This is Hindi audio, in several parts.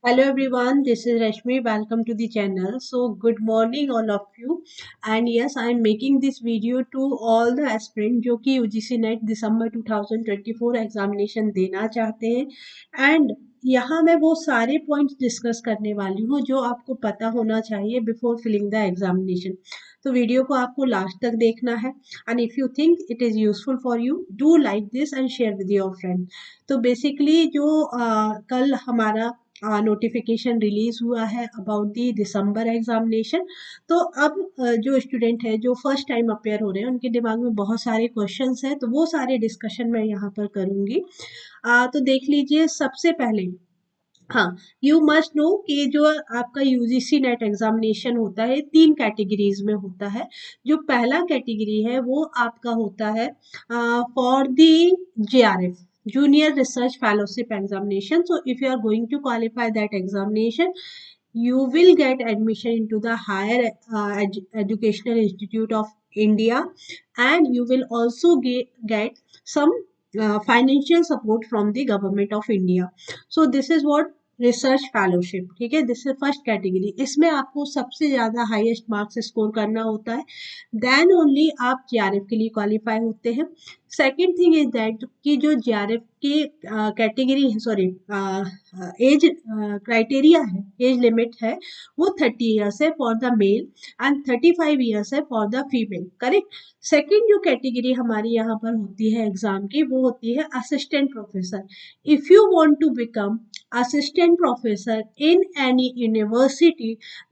Hello everyone, this is Rashmi. Welcome to the channel. So, good morning all of you. And yes, I am making this video to all the aspirants जो कि UGC नेट दिसंबर 2024 एग्जामिनेशन देना चाहते हैं एंड यहाँ मैं वो सारे पॉइंट्स डिस्कस करने वाली हूँ जो आपको पता होना चाहिए बिफोर फिलिंग द एग्जामिनेशन। तो वीडियो को आपको लास्ट तक देखना है and if you think it is useful for you do like this and share with your friend. तो बेसिकली जो कल हमारा नोटिफिकेशन रिलीज हुआ है अबाउट दी दिसंबर एग्जामिनेशन। तो अब जो स्टूडेंट है जो फर्स्ट टाइम अपेयर हो रहे हैं उनके दिमाग में बहुत सारे क्वेश्चंस हैं, तो वो सारे डिस्कशन मैं यहाँ पर करूँगी। तो देख लीजिए सबसे पहले, हाँ, यू मस्ट नो कि जो आपका यूजीसी नेट एग्जामिनेशन होता है तीन कैटेगरीज में होता है। जो पहला कैटेगरी है वो आपका होता है for the JRF, junior research fellowship examination. So if you are going to qualify that examination, you will get admission into the higher educational institute of India, and you will also get some financial support from the government of India. So this is what research fellowship, ठीक है, दिस इज फर्स्ट कैटेगरी। इसमें आपको सबसे ज्यादा हाईएस्ट मार्क्स स्कोर करना होता है, देन ओनली आप जेआरएफ के लिए क्वालिफाई होते हैं। सेकेंड थिंग इज दैट कि जो जेआरएफ की कैटेगरी है, सॉरी एज क्राइटेरिया है, एज लिमिट है, वो 30 ईयर्स है for the male and 35 years है for the female, correct. Second जो कैटेगरी हमारी यहाँ पर होती है एग्जाम की, वो होती है assistant professor. If you want to become assistant professor in any university,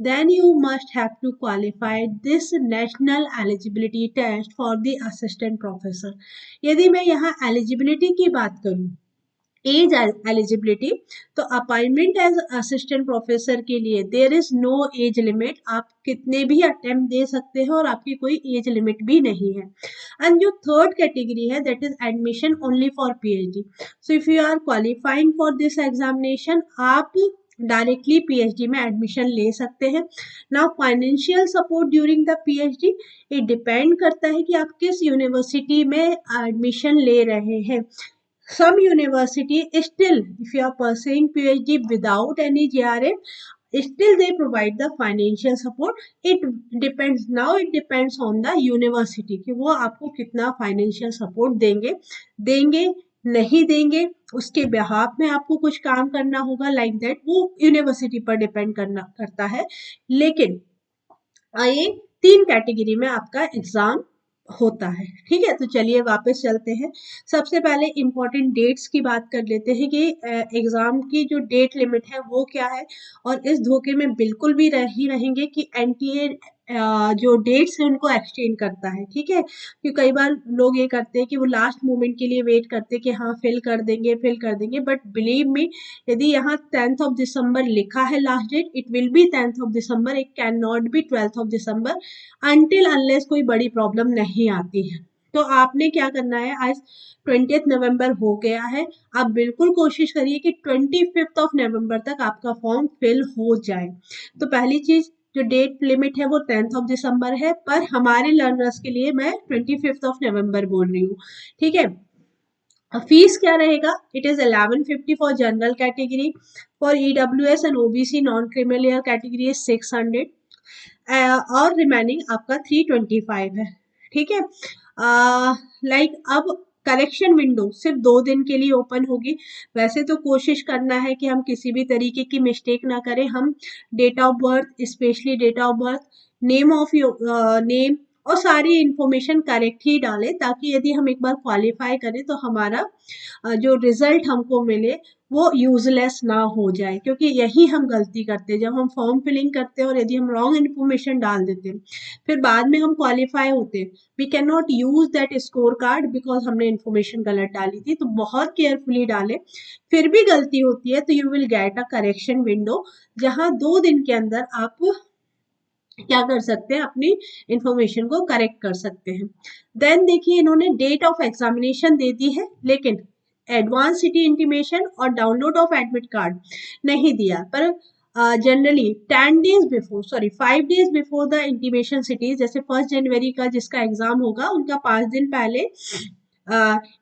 then you must have to qualify this national eligibility test for the assistant professor। यदि मैं यहाँ एलिजिबिलिटी की बात करूँ, एज एलिजिबिलिटी, तो अपॉइंटमेंट एज असिस्टेंट प्रोफेसर के लिए there is no age limit, आप कितने भी अटेम्प्ट दे सकते हैं और आपकी कोई एज लिमिट भी नहीं है। एंड जो थर्ड कैटेगरी है that is admission only for PhD. So if you are qualifying for this examination, आप डायरेक्टली पीएचडी में एडमिशन ले सकते हैं। Now financial support during the PhD, ये डिपेंड करता है कि आप किस यूनिवर्सिटी में एडमिशन ले रहे हैं। Some university still, if you are pursuing PhD without any JRF, still they provide the financial support. It depends, now it depends on the university कि वो आपको कितना financial support देंगे, देंगे नहीं देंगे, उसके behalf में आपको कुछ काम करना होगा, like that वो यूनिवर्सिटी पर डिपेंड करता है। लेकिन ये तीन कैटेगरी में आपका एग्जाम होता है, ठीक है। तो चलिए वापस चलते हैं। सबसे पहले इंपॉर्टेंट डेट्स की बात कर लेते हैं कि एग्जाम की जो डेट लिमिट है वो क्या है, और इस धोखे में बिल्कुल भी ही रहेंगे कि एनटीए जो डेट्स है उनको एक्सटेंड करता है, ठीक है। क्योंकि कई बार लोग ये करते हैं कि वो लास्ट मोमेंट के लिए वेट करते हैं कि हाँ फिल कर देंगे, फिल कर देंगे, बट बिलीव मी, यदि यहाँ 10th ऑफ दिसंबर लिखा है last date, it will be 10th of December, it can not be 12th of December until unless कोई बड़ी प्रॉब्लम नहीं आती है। तो आपने क्या करना है, आज 20th नवंबर हो गया है, आप बिल्कुल कोशिश करिए कि 25th ऑफ नवंबर तक आपका फॉर्म फिल हो जाए। तो पहली चीज, जो डेट लिमिट है वो 10th ऑफ दिसंबर है, पर हमारे लर्नर्स के लिए मैं 25th ऑफ नवंबर बोल रही हूँ, ठीक है। फीस क्या रहेगा, it is 1150 for general category, for EWS and OBC non criminal category is 600, और रिमेनिंग आपका 325 है, ठीक है। लाइक अब करेक्शन विंडो सिर्फ 2 दिन के लिए ओपन होगी। वैसे तो कोशिश करना है कि हम किसी भी तरीके की मिस्टेक ना करें, हम date of birth, specially date of birth, name of name और सारी इंफॉर्मेशन करेक्ट ही डालें, ताकि यदि हम एक बार क्वालिफाई करें तो हमारा जो रिजल्ट हमको मिले वो यूजलेस ना हो जाए। क्योंकि यही हम गलती करते हैं, जब हम फॉर्म फिलिंग करते हैं और यदि हम रॉन्ग इन्फॉर्मेशन डाल देते हैं, फिर बाद में हम क्वालिफाई होते हैं, we can not use that score card because हमने इन्फॉर्मेशन गलत डाली थी। तो बहुत केयरफुली डालें, फिर भी गलती होती है तो you will get a correction window, जहां 2 दिन के अंदर आप क्या कर सकते हैं, अपनी इंफॉर्मेशन को करेक्ट कर सकते हैं। देन देखिए, इन्होंने डेट ऑफ एग्जामिनेशन दे दी है, लेकिन एडवांस सिटी इंटीमेशन और डाउनलोड ऑफ एडमिट कार्ड नहीं दिया। पर generally 10 days before, sorry 5 days before the intimation cities, जैसे 1 जनवरी का जिसका एग्जाम होगा उनका 5 दिन पहले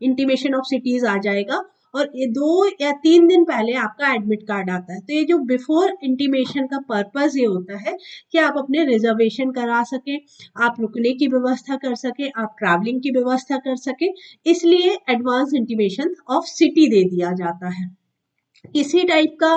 इंटीमेशन ऑफ सिटीज आ जाएगा, और ये 2 या 3 दिन पहले आपका एडमिट कार्ड आता है। तो ये जो बिफोर इंटीमेशन का पर्पस ये होता है कि आप अपने रिजर्वेशन करा सकें, आप रुकने की व्यवस्था कर सकें, आप ट्रैवलिंग की व्यवस्था कर सकें, इसलिए एडवांस इंटीमेशन ऑफ सिटी दे दिया जाता है। किसी टाइप का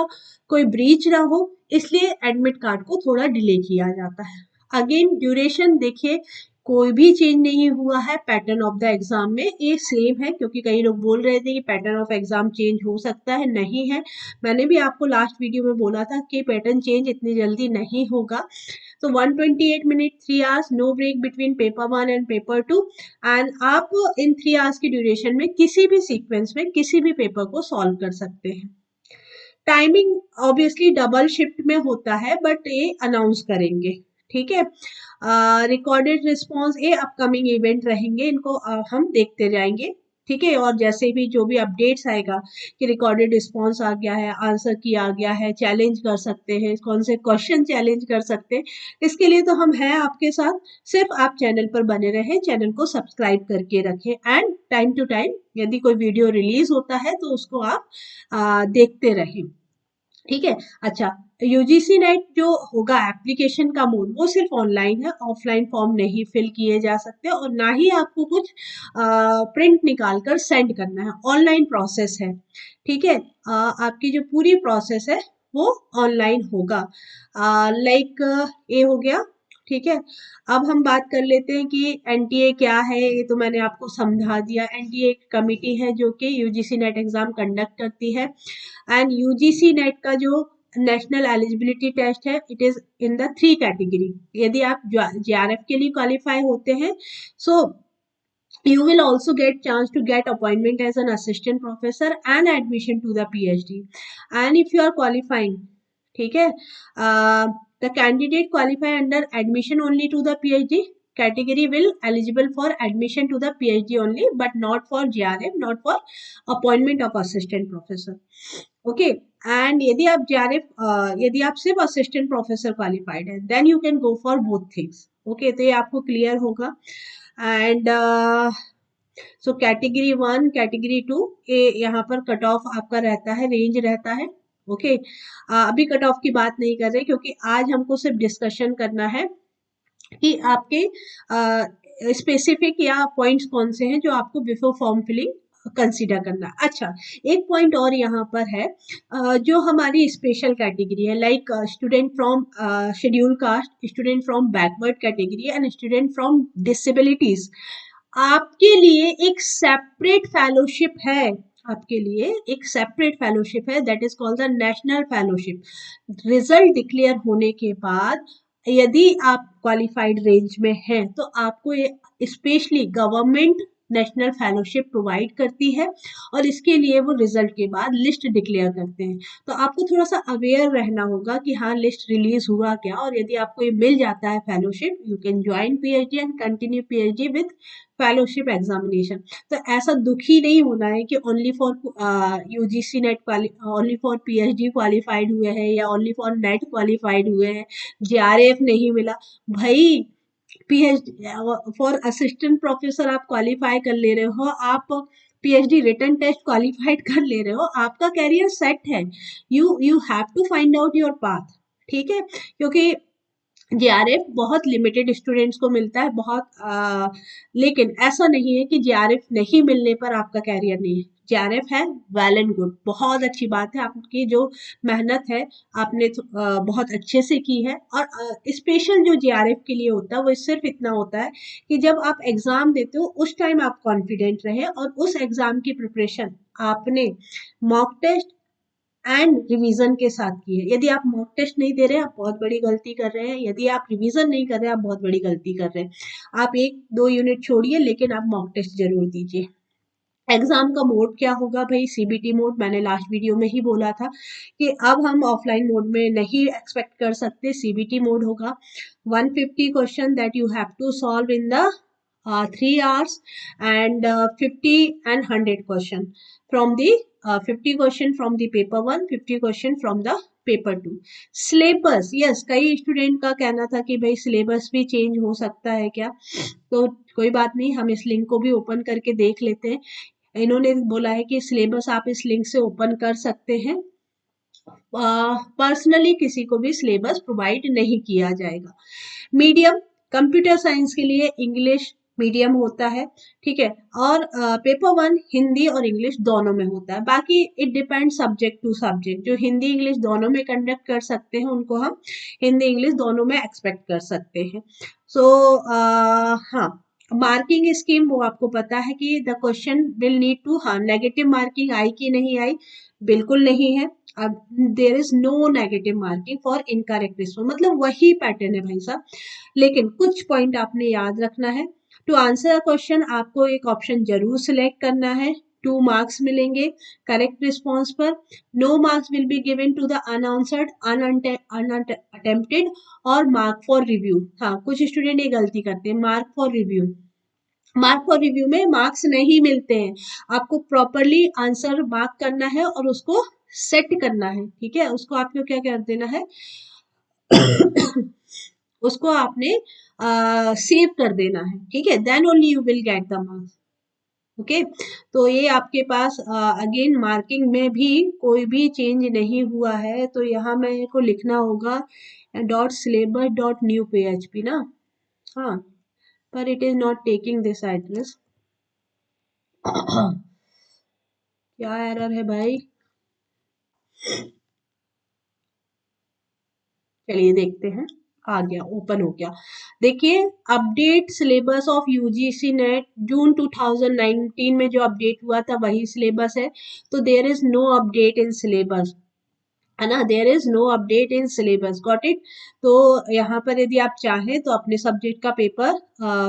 कोई ब्रीच ना हो, इसलिए एडमिट कार्ड को थोड़ा डिले किया जाता है। अगेन ड्यूरेशन देखिए, कोई भी चेंज नहीं हुआ है पैटर्न ऑफ द एग्जाम में, ये सेम है। क्योंकि कई लोग बोल रहे थे कि पैटर्न ऑफ एग्जाम चेंज हो सकता है, नहीं है। मैंने भी आपको लास्ट वीडियो में बोला था कि पैटर्न चेंज इतनी जल्दी नहीं होगा। तो 128 minute, 3 hours, no break between paper 1 and paper 2, and आप इन 3 आवर्स की ड्यूरेशन में किसी भी सीक्वेंस में किसी भी पेपर को सॉल्व कर सकते हैं। टाइमिंग ऑब्वियसली डबल शिफ्ट में होता है, बट ये अनाउंस करेंगे, ठीक है। रिकॉर्डेड रिस्पॉन्स, ये अपकमिंग इवेंट रहेंगे, इनको हम देखते जाएंगे, ठीक है। और जैसे भी जो भी अपडेट्स आएगा कि रिकॉर्डेड रिस्पॉन्स आ गया है, आंसर किया गया है, चैलेंज कर सकते हैं, कौन से क्वेश्चन चैलेंज कर सकते हैं, इसके लिए तो हम हैं आपके साथ। सिर्फ आप चैनल पर बने रहें, चैनल को सब्सक्राइब करके रखें, एंड टाइम टू टाइम यदि कोई वीडियो रिलीज होता है तो उसको आप देखते रहें, ठीक है। अच्छा, यूजीसी नेट जो होगा एप्लीकेशन का मोड, वो सिर्फ ऑनलाइन है, ऑफलाइन फॉर्म नहीं फिल किए जा सकते, और ना ही आपको कुछ प्रिंट निकाल कर सेंड करना है, ऑनलाइन प्रोसेस है, ठीक है। आपकी जो पूरी प्रोसेस है वो ऑनलाइन होगा। लाइक ये हो गया, ठीक है। अब हम बात कर लेते हैं कि एनटीए क्या है। ये तो मैंने आपको समझा दिया। एनटीए एक कमिटी है जो कि यूजीसी नेट एग्जाम कंडक्ट करती है, एंड यूजीसी नेट का जो नेशनल एलिजिबिलिटी टेस्ट है, it is in the 3 category. यदि आप जेआरएफ के लिए क्वालिफाई होते हैं, सो you will also get chance to get appointment as an assistant professor and admission to the PhD. And if you are qualifying, ठीक है, the candidate qualify under admission only to the PhD category will eligible for admission to the PhD only, but not for JRF, not for appointment of assistant professor. Okay, and यदि आप JRF, यदि आप सिर्फ assistant professor qualified है, then you can go for both things. Okay, तो ये आपको क्लियर होगा। एंड सो कैटेगरी 1, कैटेगरी 2, ये यहाँ पर कट ऑफ आपका रहता है, रेंज रहता है, ओके। अभी कट ऑफ की बात नहीं कर रहे, क्योंकि आज हमको सिर्फ डिस्कशन करना है कि आपके स्पेसिफिक या पॉइंट्स कौन से हैं जो आपको बिफोर फॉर्म फिलिंग कंसीडर करना। अच्छा, एक पॉइंट और यहाँ पर है, जो हमारी स्पेशल कैटेगरी है, like student from schedule caste, student from backward category and student from disabilities, आपके लिए एक सेपरेट फेलोशिप है, आपके लिए एक सेपरेट फेलोशिप है, that is called the national fellowship. Result declare होने के बाद यदि आप क्वालिफाइड रेंज में हैं, तो आपको ये specially government national fellowship provide करती है, और इसके लिए वो रिजल्ट के बाद लिस्ट डिक्लेयर करते हैं। तो आपको थोड़ा सा अवेयर रहना होगा कि हाँ, लिस्ट रिलीज हुआ क्या, और यदि आपको ये मिल जाता है fellowship, you can join PhD and continue PhD with fellowship examination. तो ऐसा दुखी नहीं होना है कि only for UGC net only for PhD qualified हुए हैं, या ओनली फॉर नेट क्वालिफाइड हुए हैं, जेआरएफ नहीं मिला। भाई, पीएचडी फॉर असिस्टेंट प्रोफेसर आप क्वालिफाई कर ले रहे हो, आप पीएचडी रिटन टेस्ट क्वालिफाइड कर ले रहे हो, आपका कैरियर सेट है। You have to find out your path, ठीक है। क्योंकि जेआरएफ बहुत लिमिटेड स्टूडेंट्स को मिलता है, लेकिन ऐसा नहीं है कि जेआरएफ नहीं मिलने पर आपका कैरियर नहीं है। जेआरएफ है, वेल एंड गुड, बहुत अच्छी बात है, आपकी जो मेहनत है आपने बहुत अच्छे से की है। और स्पेशल जो जेआरएफ के लिए होता है वो सिर्फ इतना होता है कि जब आप एग्जाम देते हो उस टाइम आप कॉन्फिडेंट रहे, और उस एग्जाम की प्रिपरेशन आपने मॉक टेस्ट एंड रिवीजन के साथ की है। यदि आप मॉक टेस्ट नहीं दे रहे हैं, आप बहुत बड़ी गलती कर रहे हैं। यदि आप रिवीजन नहीं कर रहे हैं, आप बहुत बड़ी गलती कर रहे हैं। आप 1-2 यूनिट छोड़िए, लेकिन आप मॉक टेस्ट जरूर दीजिए। एग्जाम का मोड क्या होगा भाई? CBT mode. मैंने लास्ट वीडियो में ही बोला था कि अब हम ऑफलाइन मोड में नहीं एक्सपेक्ट कर सकते, सीबीटी मोड होगा। 150 question that you have to solve in the 3 hours, and 50 and 100 question from the 50 question from the paper 1, 50 question from the paper 2। Syllabus, yes, कई स्टूडेंट का कहना था कि भाई सिलेबस भी चेंज हो सकता है क्या, तो कोई बात नहीं, हम इस लिंक को भी ओपन करके देख लेते हैं। इन्होंने बोला है कि सिलेबस आप इस लिंक से ओपन कर सकते हैं। पर्सनली किसी को भी सिलेबस प्रोवाइड नहीं किया जाएगा। मीडियम कंप्यूटर साइंस के लिए इंग्लिश मीडियम होता है, ठीक है, और पेपर 1 हिंदी और इंग्लिश दोनों में होता है। बाकी it depend subject to subject, जो हिंदी इंग्लिश दोनों में कंडक्ट कर सकते हैं उनको हम हिंदी इंग्लिश दोनों में एक्सपेक्ट कर सकते हैं। सो हाँ, मार्किंग स्कीम वो आपको पता है कि the question will need to, हाँ नेगेटिव मार्किंग आई कि नहीं आई, बिल्कुल नहीं है। अब there is no negative marking for incorrect response, मतलब वही पैटर्न है भाई साहब, लेकिन कुछ पॉइंट आपने याद रखना है। टू आंसर क्वेश्चन आपको एक ऑप्शन जरूर सिलेक्ट करना है, 2 मार्क्स मिलेंगे करेक्ट रिस्पॉन्स पर। No marks will be given to the unanswered, unattempted और मार्क फॉर रिव्यू। हाँ, कुछ स्टूडेंट ये गलती करते हैं, mark for review, mark for review में मार्क्स नहीं मिलते हैं, आपको प्रॉपरली आंसर मार्क करना है और उसको सेट करना है, ठीक है, उसको आपको क्या कर देना है उसको आपने सेव कर देना है, ठीक है, then only you will get the marks. Okay, तो ये आपके पास अगेन मार्किंग में भी कोई भी चेंज नहीं हुआ है, तो यहाँ मेरे को लिखना होगा .syllabus.new.php ना, हाँ, पर it is not taking this address. क्या एरर है भाई, चलिए देखते हैं, आ गया, ओपन हो गया। देखिए, update syllabus of UGC NET June 2019 में जो अपडेट हुआ था वही सिलेबस है, तो there is no update in syllabus, है ना, there is no update in syllabus, got it. तो यहाँ पर यदि आप चाहें तो अपने सब्जेक्ट का पेपर,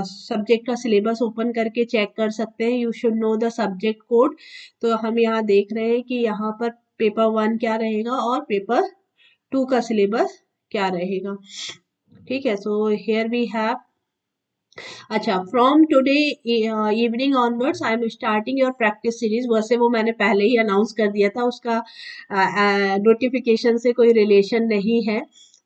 सब्जेक्ट का सिलेबस ओपन करके चेक कर सकते हैं, you should know the subject code. तो हम यहाँ देख रहे हैं कि यहाँ पर पेपर 1 क्या रहेगा और पेपर 2 का सिलेबस क्या रहेगा, ठीक है। सो हियर वी हैव, अच्छा, from today evening onwards I am starting your practice series, वैसे वो मैंने पहले ही अनाउंस कर दिया था, उसका नोटिफिकेशन से कोई रिलेशन नहीं है।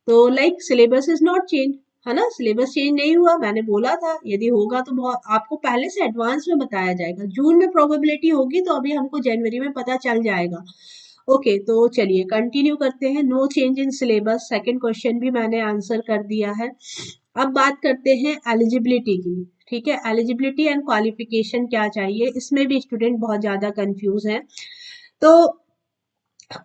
तो like syllabus is not change, है ना, सिलेबस चेंज नहीं हुआ, मैंने बोला था यदि होगा तो बहुत आपको पहले से एडवांस में बताया जाएगा, जून में प्रोबेबिलिटी होगी तो अभी हमको जनवरी में पता चल जाएगा। ओके, तो चलिए कंटिन्यू करते हैं। No change in syllabus, second question भी मैंने आंसर कर दिया है। अब बात करते हैं एलिजिबिलिटी की, ठीक है, एलिजिबिलिटी एंड क्वालिफिकेशन क्या चाहिए, इसमें भी स्टूडेंट बहुत ज्यादा कंफ्यूज है। तो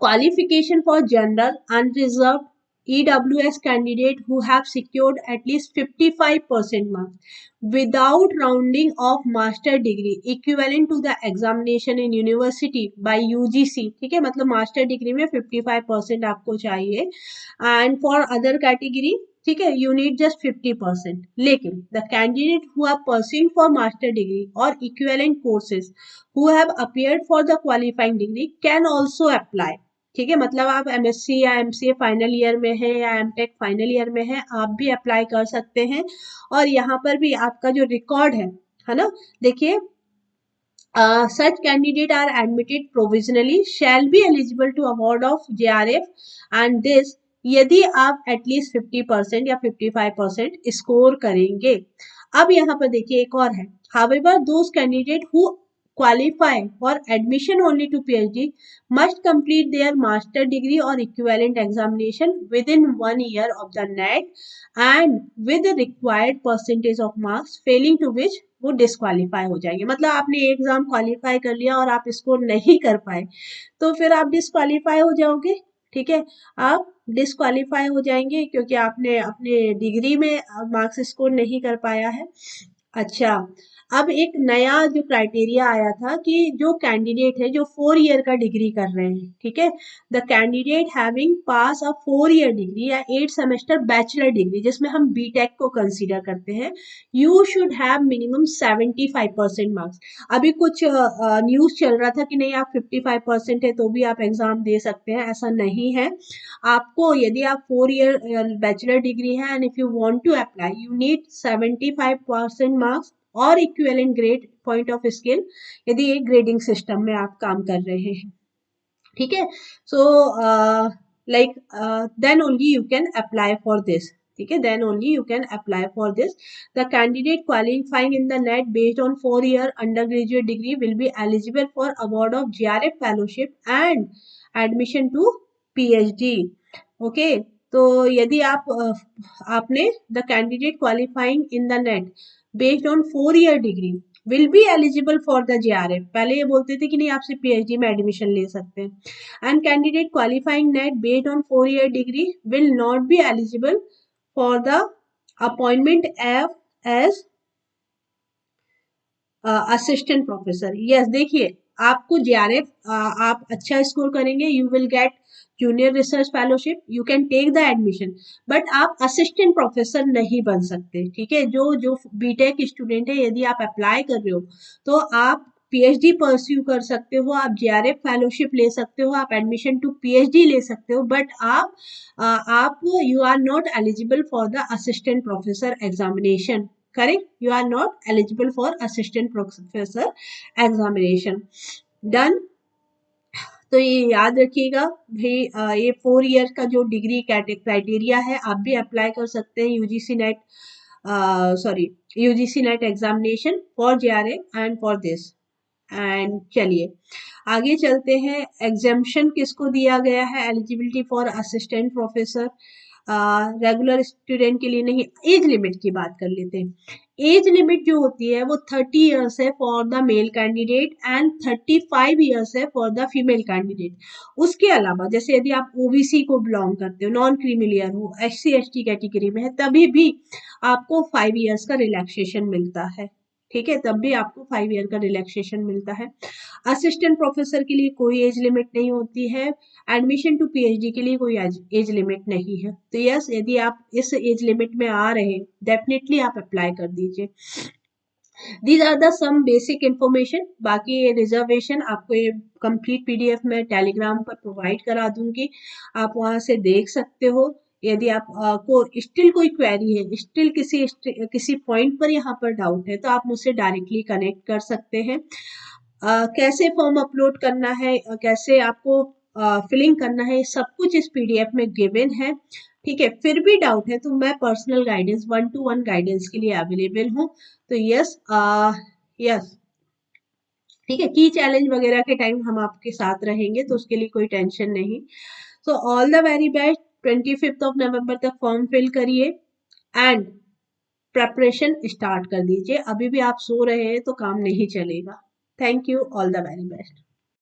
qualification for general unreserved EWS candidate who have secured at least 55% marks without rounding of master degree equivalent to the examination in university by UGC, ठीक है, मतलब मास्टर डिग्री में 55% आपको चाहिए, एंड फॉर अदर कैटेगरी, ठीक है, यू नीड जस्ट 50%, लेकिन the candidate who are pursuing for master degree और equivalent courses who have appeared for the qualifying degree can also apply, ठीक है, मतलब आप एमएससी या एमसीए फाइनल ईयर में है या एमटेक फाइनल ईयर में है, आप भी अप्लाई कर सकते हैं। और यहाँ पर भी आपका जो रिकॉर्ड है ना, देखिए, such candidate are admitted provisionally shall be eligible to award of JRF and this यदि आप एटलीस्ट 50% या 55% स्कोर करेंगे। अब यहाँ पर देखिए एक और है, however those candidate who qualify for admission only to PhD must complete their master degree or equivalent examination within 1 year of the NET and with the required percentage of marks failing to which वो डिस्क्वालीफाई हो जाएंगे। मतलब आपने एग्जाम क्वालिफाई कर लिया और आप इसको नहीं कर पाए तो फिर आप डिस्क्वालीफाई हो जाओगे, ठीक है, आप डिस्क्वालीफाई हो जाएंगे क्योंकि आपने अपने डिग्री में मार्क्स स्कोर नहीं कर पाया है। अच्छा, अब एक नया जो क्राइटेरिया आया था कि जो कैंडिडेट है जो 4 ईयर का डिग्री कर रहे हैं, ठीक है, the candidate having pass a 4 year degree या 8 सेमेस्टर बैचलर डिग्री जिसमें हम बीटेक को कंसीडर करते हैं, you should have minimum 75% marks. अभी कुछ न्यूज चल रहा था कि नहीं आप 55% है तो भी आप एग्जाम दे सकते हैं, ऐसा नहीं है। आपको यदि आप 4 ईयर बैचलर डिग्री है and if you want to apply you need 75% marks और equivalent grade point of scale यदि एक ग्रेडिंग सिस्टम में आप काम कर रहे हैं, ठीक है। So like then only you can apply for this, ठीक है, then only you can apply for this. The candidate qualifying in the NET based on 4-year undergraduate degree will be eligible for award of GRF fellowship and admission to PhD. Okay, तो यदि आपने the candidate qualifying in the net based on 4-year degree will be eligible for the JRF. पहले ये बोलते थे कि नहीं, आपसे PhD में एडमिशन ले सकते हैं. And candidate qualifying NET based on 4-year degree will not be eligible for the appointment as assistant professor. Yes, देखिए आपको JRF आप अच्छा स्कोर करेंगे, you will get junior research fellowship, you can take the admission, but आप असिस्टेंट प्रोफेसर नहीं बन सकते. ठीक है, जो बीटेक स्टूडेंट है, यदि आप अप्लाई कर रहे हो तो आप PhD परस्यू कर सकते हो, आप JRF फेलोशिप ले सकते हो, आप एडमिशन टू PhD ले सकते हो, बट आप you are not eligible for the assistant professor examination. Correct, you are not eligible for assistant professor examination. Done. तो ये याद रखिएगा भाई, ये 4 ईयर का जो डिग्री क्राइटेरिया है, आप भी अप्लाई कर सकते हैं UGC net examination for JRF and for this. And चलिए आगे चलते हैं. एग्जाम्पशन किसको दिया गया है eligibility for assistant professor? Regular student के लिए नहीं. एज लिमिट की बात कर लेते हैं. एज लिमिट जो होती है वो 30 ईयर्स है for the male candidate and 35 years है फॉर द फीमेल कैंडिडेट. उसके अलावा जैसे यदि आप OBC को बिलोंग करते हो, नॉन क्रीमिलियर हो, SC/ST कैटेगरी में है, तभी भी आपको 5 ईयर्स का रिलैक्सेशन मिलता है. ठीक है, तब भी आपको 5 ईयर का रिलैक्सेशन मिलता है. असिस्टेंट प्रोफेसर के लिए कोई एज लिमिट नहीं होती है. एडमिशन टू PhD के लिए कोई एज लिमिट नहीं है. तो यस, यदि आप इस एज लिमिट में आ रहे हैं, डेफिनेटली आप अप्लाई कर दीजिए. These are the some basic information. बाकी ये रिजर्वेशन आपको ये कंप्लीट PDF में टेलीग्राम पर प्रोवाइड करा दूंगी, आप वहां से देख सकते हो. यदि आप को स्टिल कोई क्वेरी है, स्टिल किसी पॉइंट पर यहाँ पर डाउट है, तो आप मुझसे डायरेक्टली कनेक्ट कर सकते हैं. कैसे फॉर्म अपलोड करना है, कैसे आपको फिलिंग करना है, सब कुछ इस PDF में गिवन है. ठीक है, फिर भी डाउट है तो मैं पर्सनल गाइडेंस 1-to-1 गाइडेंस के लिए अवेलेबल हूँ. तो यस, ठीक है, की चैलेंज वगैरह के टाइम हम आपके साथ रहेंगे, तो उसके लिए कोई टेंशन नहीं. So all the very best. 25 नवंबर तक फॉर्म फिल करिए एंड प्रेपरेशन स्टार्ट कर दीजिए. अभी भी आप सो रहे हैं तो काम नहीं चलेगा. Thank you. All the very best.